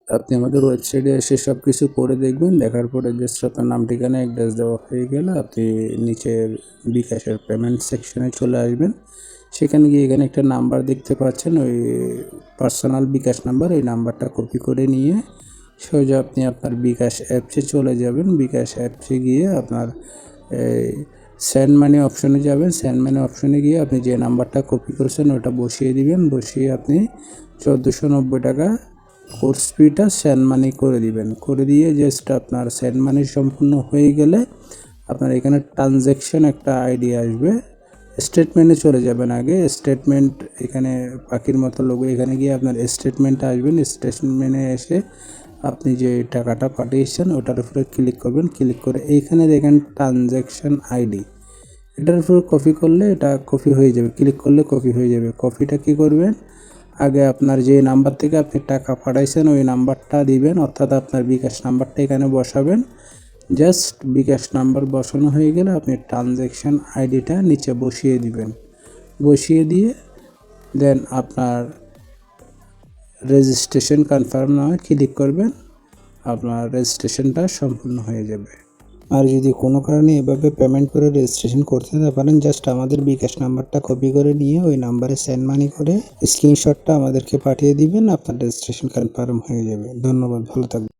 আপনি আমাদের ওয়েবসাইটে এসে সব কিছু পড়ে দেখবেন। দেখার পরে জাস্ট আপনার নাম, ঠিকানা, অ্যাড্রেস দেওয়া হয়ে গেলে আপনি নিচের বিকাশের পেমেন্ট সেকশনে চলে আসবেন। সেখানে গিয়ে এখানে একটা নাম্বার দেখতে পাচ্ছেন, ওই পার্সোনাল বিকাশ নাম্বার, এই নাম্বারটা কপি করে নিয়ে সোজা আপনি আপনার বিকাশ অ্যাপসে চলে যাবেন। বিকাশ অ্যাপসে গিয়ে আপনার সেন্ড মানি অপশনে যাবেন। সেন্ড মানি অপশনে গিয়ে আপনি যে নাম্বারটা কপি করেছেন ওটা বসিয়ে দিবেন। বসিয়ে আপনি 1490 টাকা কোর্স ফিটা সেন্ড মানি করে দিবেন। করে দিয়ে জাস্ট আপনার সেন্ড মানি সম্পূর্ণ হয়ে গেলে আপনার এখানে ট্রানজ্যাকশন একটা আইডি আসবে। স্টেটমেন্টে চলে যাবেন আগে। স্টেটমেন্ট, এখানে পাখির মতো লোগো, এখানে গিয়ে আপনার স্টেটমেন্টে আসবেন। স্টেটমেন্টে এসে আপনি যে টাকাটা পাঠিয়েছেন ওটার উপরে ক্লিক করবেন। ক্লিক করে এইখানে দেখেন ট্রানজ্যাকশন আইডি, এটার উপর কপি করলে এটা কপি হয়ে যাবে। ক্লিক করলে কপি হয়ে যাবে। কপিটা কি করবেন, আগে আপনার যে নাম্বার থেকে আপনি টাকা পাঠাইছেন ওই নাম্বারটা দিবেন, অর্থাৎ আপনার বিকাশ নাম্বারটা এখানে বসাবেন। জাস্ট বিকাশ নাম্বার বসানো হয়ে গেলে আপনি ট্রানজ্যাকশন আইডিটা নিচে বসিয়ে দিবেন। বসিয়ে দিয়ে দেন আপনার রেজিস্ট্রেশন কনফার্ম নামে ক্লিক করবেন। আপনার রেজিস্ট্রেশনটা সম্পূর্ণ হয়ে যাবে। আর যদি কোনো কারণে এভাবে পেমেন্ট করে রেজিস্ট্রেশন করতে না পারেন, জাস্ট আমাদের বিকাশ নাম্বারটা কপি করে নিয়ে ওই নাম্বারে সেন্ড মানি করে স্ক্রিনশটটা আমাদেরকে পাঠিয়ে দিবেন, আপনার রেজিস্ট্রেশন কনফার্ম হয়ে যাবে। ধন্যবাদ, ভালো থাকবেন।